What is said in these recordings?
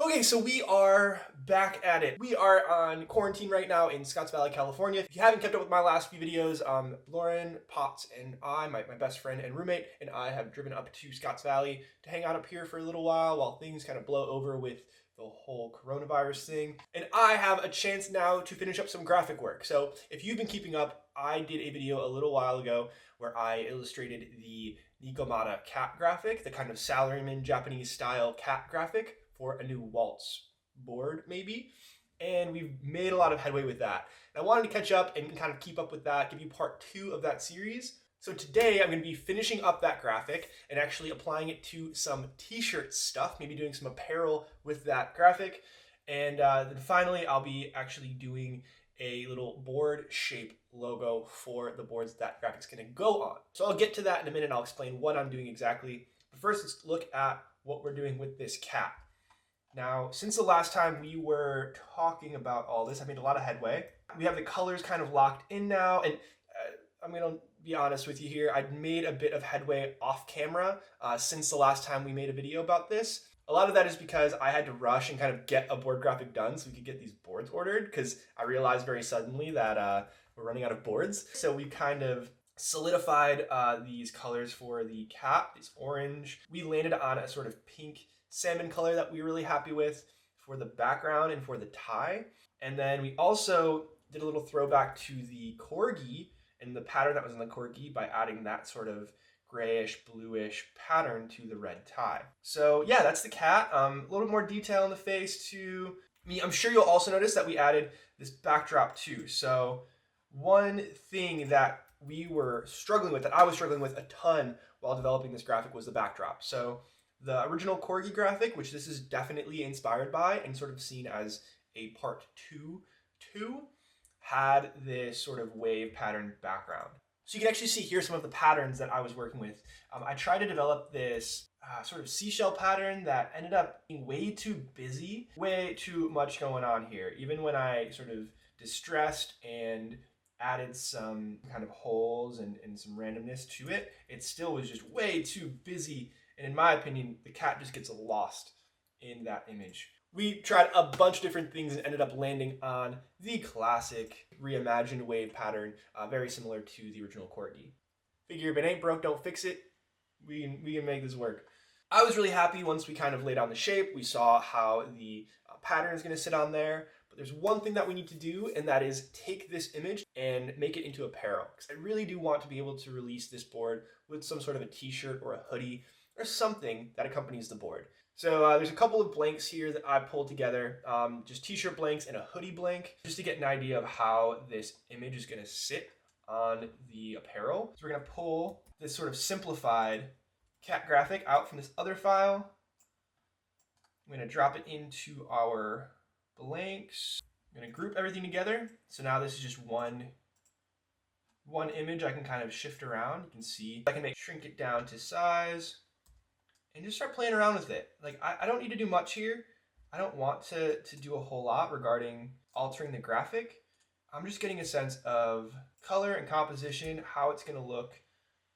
Okay, so we are back at it. We are on quarantine right now in Scotts Valley, California. If you haven't kept up with my last few videos, Lauren, Potts, and I, my best friend and roommate, and I have driven up to Scotts Valley to hang out up here for a little while things kind of blow over with the whole coronavirus thing. And I have a chance now to finish up some graphic work. So if you've been keeping up, I did a video a little while ago where I illustrated the Nikomata cat graphic, the kind of salaryman Japanese style cat graphic for a new Waltz board, maybe. And we've made a lot of headway with that. And I wanted to catch up and kind of keep up with that, give you part 2 of that series. So today I'm going to be finishing up that graphic and actually applying it to some t-shirt stuff, maybe doing some apparel with that graphic. And then finally I'll be actually doing a little board shape logo for the boards that graphic's going to go on. So I'll get to that in a minute. I'll explain what I'm doing exactly. But first, let's look at what we're doing with this cat. Now, since the last time we were talking about all this, I made a lot of headway. We have the colors kind of locked in now, and I'm going to be honest with you here. I'd made a bit of headway off camera since the last time we made a video about this. A lot of that is because I had to rush and kind of get a board graphic done so we could get these boards ordered, because I realized very suddenly that we're running out of boards. So we kind of solidified these colors for the cat, this orange. We landed on a sort of pink salmon color that we were really happy with for the background and for the tie. And then we also did a little throwback to the corgi and the pattern that was in the corgi by adding that sort of grayish, bluish pattern to the red tie. So yeah, that's the cat. A little more detail in the face to me. I'm sure you'll also notice that we added this backdrop too. So one thing that we were struggling with, that I was struggling with a ton while developing this graphic, was the backdrop. So the original corgi graphic, which this is definitely inspired by and sort of seen as a part 2, had this sort of wave pattern background. So you can actually see here some of the patterns that I was working with. I tried to develop this sort of seashell pattern that ended up being way too busy, way too much going on here. Even when I sort of distressed and added some kind of holes and some randomness to it, it still was just way too busy. And in my opinion, the cat just gets lost in that image. We tried a bunch of different things and ended up landing on the classic reimagined wave pattern, very similar to the original corgi. Figure if it ain't broke, don't fix it. We can make this work. I was really happy once we kind of laid down the shape. We saw how the pattern is going to sit on there. But there's one thing that we need to do, and that is take this image and make it into apparel. Because I really do want to be able to release this board with some sort of a t-shirt or a hoodie or something that accompanies the board. So there's a couple of blanks here that I pulled together, just t-shirt blanks and a hoodie blank, just to get an idea of how this image is going to sit on the apparel. So we're going to pull this sort of simplified cat graphic out from this other file. I'm going to drop it into our blanks. I'm going to group everything together. So now this is just one image I can kind of shift around. You can see I can shrink it down to size and just start playing around with it. Like, I don't need to do much here. I don't want to do a whole lot regarding altering the graphic. I'm just getting a sense of color and composition, how it's going to look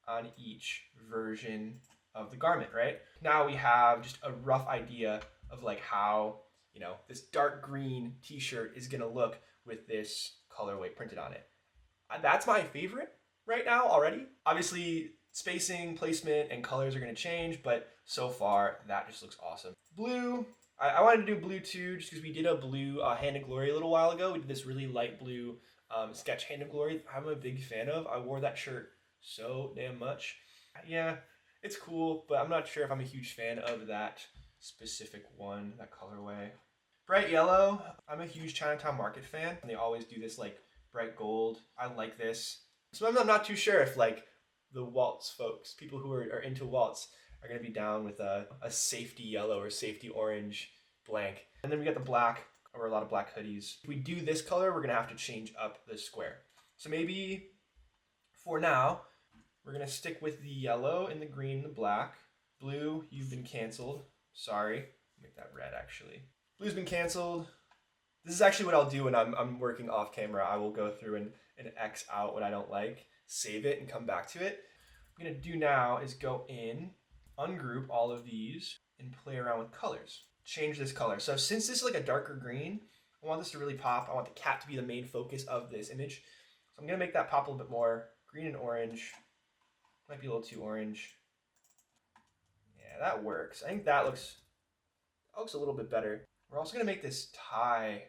on each version of the garment, right? Now we have just a rough idea of like how, this dark green t-shirt is going to look with this colorway printed on it. That's my favorite right now already. Obviously, spacing, placement, and colors are going to change, but so far that just looks awesome. Blue, I wanted to do blue too, just because we did a blue Hand of Glory a little while ago. We did this really light blue sketch Hand of Glory I'm a big fan of. I wore that shirt so damn much. Yeah, it's cool, but I'm not sure if I'm a huge fan of that specific one, that colorway. Bright yellow, I'm a huge Chinatown Market fan, and they always do this like bright gold. I like this. So I'm not too sure if like the Waltz folks, people who are into Waltz, are going to be down with a safety yellow or safety orange blank. And then we got the black, or a lot of black hoodies. If we do this color, we're going to have to change up the square. So maybe for now, we're going to stick with the yellow and the green and the black. Blue, you've been canceled. Sorry. Make that red actually. Blue's been canceled. This is actually what I'll do when I'm working off camera. I will go through and X out what I don't like, save it, and come back to it. What I'm going to do now is go in, ungroup all of these, and play around with colors. change this color. So since this is like a darker green, I want this to really pop. I want the cat to be the main focus of this image. So I'm gonna make that pop a little bit more. Green and orange. Might be a little too orange. Yeah, that works. I think that looks a little bit better. We're also gonna make this tie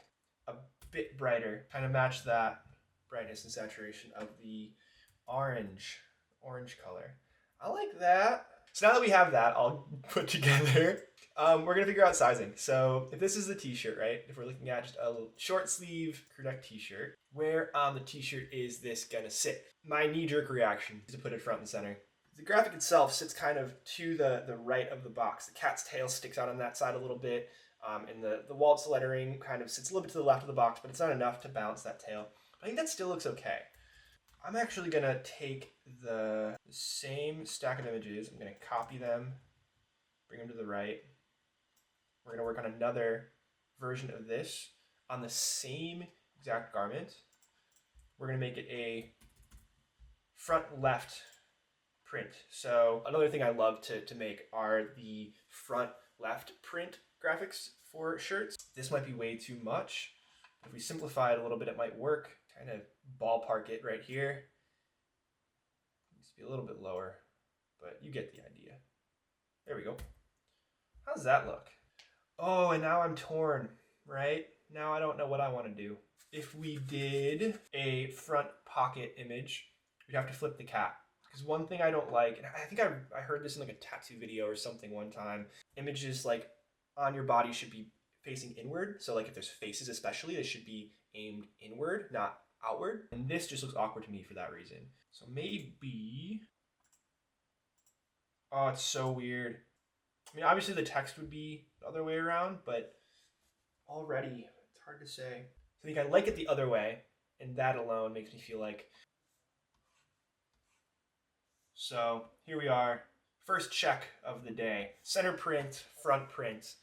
a bit brighter, kind of match that brightness and saturation of the orange color. I like that. So now that we have that all put together, we're gonna figure out sizing. So if this is the t-shirt, right? If we're looking at just a short sleeve crew neck t-shirt, where on the t-shirt is this gonna sit? My knee-jerk reaction is to put it front and center. The graphic itself sits kind of to the right of the box. The cat's tail sticks out on that side a little bit, and the Waltz lettering kind of sits a little bit to the left of the box, but it's not enough to balance that tail. But I think that still looks okay. I'm actually gonna take the same stack of images, I'm gonna copy them, bring them to the right. We're gonna work on another version of this on the same exact garment. We're gonna make it a front left print. So another thing I love to make are the front left print graphics for shirts. This might be way too much. If we simplify it a little bit, it might work. Kind of ballpark it right here. Needs to be a little bit lower, but you get the idea. There we go. How does that look? Oh, and now I'm torn, right? Now I don't know what I want to do. If we did a front pocket image, we'd have to flip the cat. Because one thing I don't like, and I think I heard this in like a tattoo video or something one time, images like on your body should be facing inward. So like if there's faces especially, they should be aimed inward, not outward. And this just looks awkward to me for that reason. So maybe, oh, it's so weird. I mean, obviously the text would be the other way around, but already it's hard to say. I think I like it the other way, and that alone makes me feel like. So here we are, first check of the day. Center print, front print,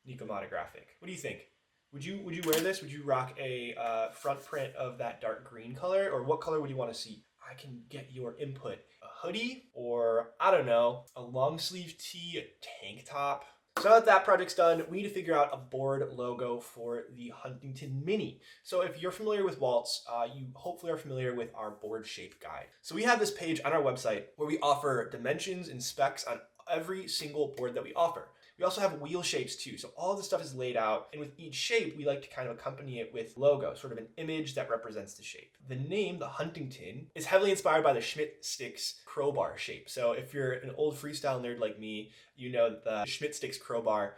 Nikomata graphic. What do you think? Would you wear this? Would you rock a front print of that dark green color, or what color would you want to see? I can get your input. A hoodie, or I don't know, a long sleeve tee, a tank top. So now that that project's done, we need to figure out a board logo for the Huntington Mini. So if you're familiar with Waltz, you hopefully are familiar with our board shape guide. So we have this page on our website where we offer dimensions and specs on every single board that we offer. We also have wheel shapes too. So all of this stuff is laid out, and with each shape, we like to kind of accompany it with logo, sort of an image that represents the shape. The name, the Huntington, is heavily inspired by the Schmidt Sticks crowbar shape. So if you're an old freestyle nerd like me, you know that the Schmidt Sticks crowbar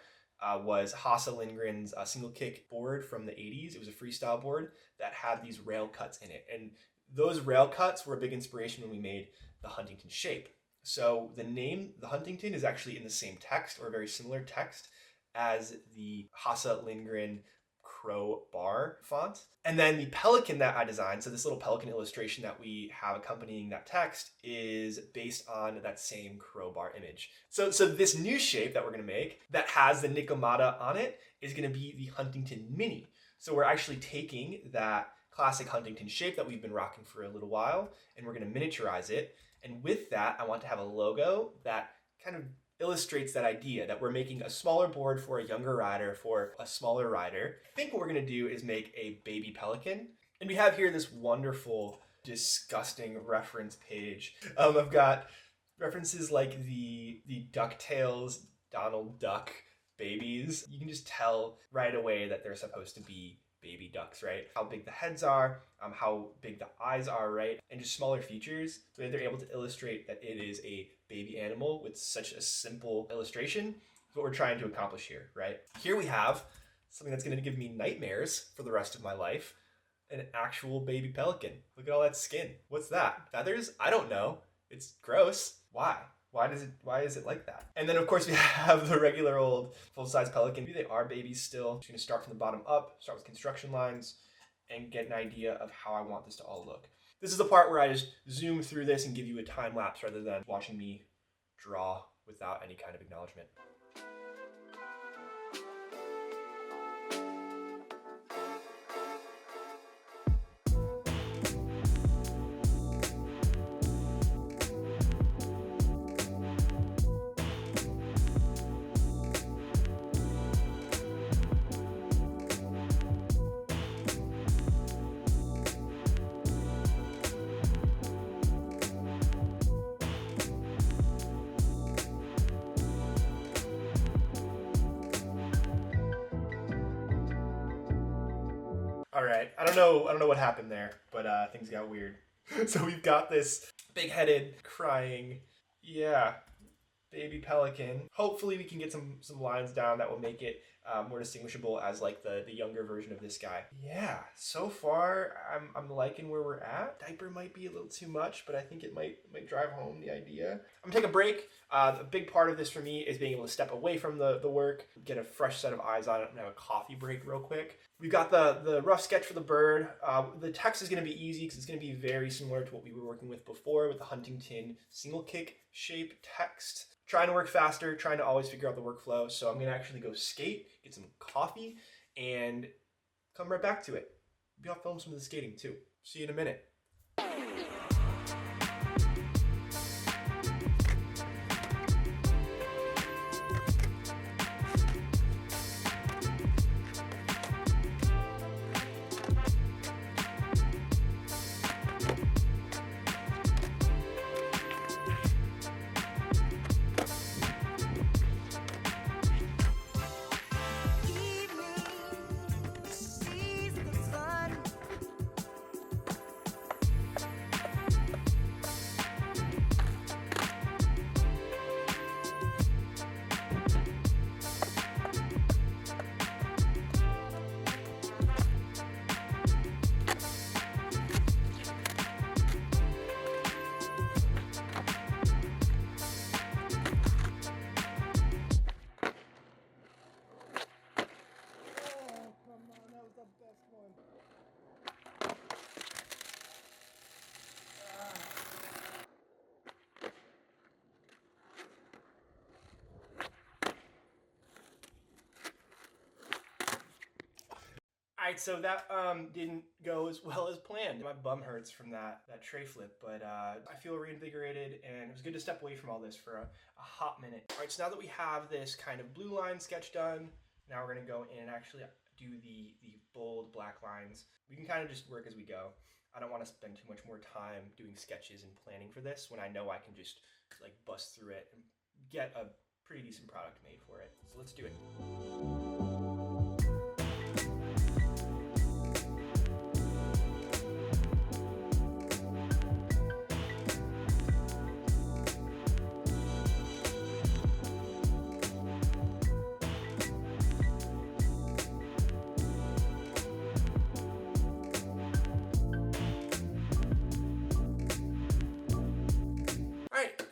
was Hasse Lindgren's single kick board from the 80s. It was a freestyle board that had these rail cuts in it. And those rail cuts were a big inspiration when we made the Huntington shape. So the name, the Huntington, is actually in the same text or a very similar text as the Hasse Lindgren crowbar font. And then the pelican that I designed, so this little pelican illustration that we have accompanying that text, is based on that same crowbar image. So this new shape that we're going to make that has the Nikomata on it is going to be the Huntington Mini. So we're actually taking that classic Huntington shape that we've been rocking for a little while, and we're going to miniaturize it. And with that, I want to have a logo that kind of illustrates that idea that we're making a smaller board for a younger rider, for a smaller rider. I think what we're going to do is make a baby pelican. And we have here this wonderful, disgusting reference page. I've got references like the DuckTales Donald Duck babies. You can just tell right away that they're supposed to be baby ducks, right? How big the heads are, how big the eyes are, right? And just smaller features. So they're able to illustrate that it is a baby animal with such a simple illustration. That's what we're trying to accomplish here, right? Here we have something that's going to give me nightmares for the rest of my life. An actual baby pelican. Look at all that skin. What's that? Feathers? I don't know. It's gross. Why? Why is it like that? And then of course we have the regular old full-size pelican. Maybe they are babies still. I'm just gonna start from the bottom up, start with construction lines, and get an idea of how I want this to all look. This is the part where I just zoom through this and give you a time lapse rather than watching me draw without any kind of acknowledgement. All right, I don't know what happened there, but things got weird. So we've got this big-headed, crying, yeah, baby pelican. Hopefully we can get some lines down that will make it more distinguishable as like the younger version of this guy. Yeah, so far I'm liking where we're at. Diaper might be a little too much, but I think it might drive home the idea. I'm gonna take a break. A big part of this for me is being able to step away from the work, get a fresh set of eyes on it, and have a coffee break real quick. We've got the rough sketch for the bird. The text is gonna be easy because it's gonna be very similar to what we were working with before with the Huntington single kick shape text. Trying to work faster, trying to always figure out the workflow. So I'm gonna actually go skate, get some coffee, and come right back to it. Maybe I'll film some of the skating too. See you in a minute. Alright, so that didn't go as well as planned. My bum hurts from that tray flip, but I feel reinvigorated, and it was good to step away from all this for a hot minute. Alright, so now that we have this kind of blue line sketch done, now we're going to go in and actually do the bold black lines. We can kind of just work as we go. I don't want to spend too much more time doing sketches and planning for this when I know I can just like bust through it and get a pretty decent product made for it. So let's do it.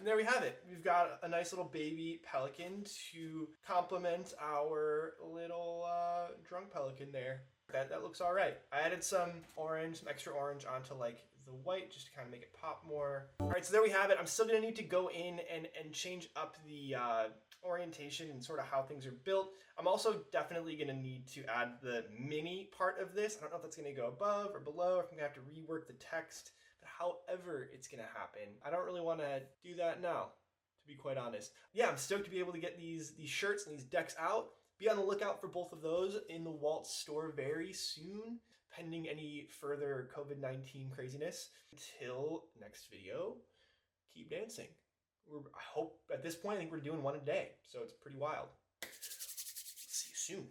There we have it. We've got a nice little baby pelican to complement our little drunk pelican there. That looks all right. I added some extra orange onto like the white just to kind of make it pop more. All right, so there we have it. I'm still gonna need to go in and change up the orientation and sort of how things are built. I'm also definitely gonna need to add the mini part of this. I don't know if that's gonna go above or below, or if I'm gonna have to rework the text. However it's gonna happen, I don't really want to do that now, to be quite honest. Yeah, I'm stoked to be able to get these shirts and these decks out. Be on the lookout for both of those in the Waltz store very soon, pending any further COVID-19 craziness. Until next video, keep dancing. I hope at this point, I think we're doing one a day, so it's pretty wild. See you soon.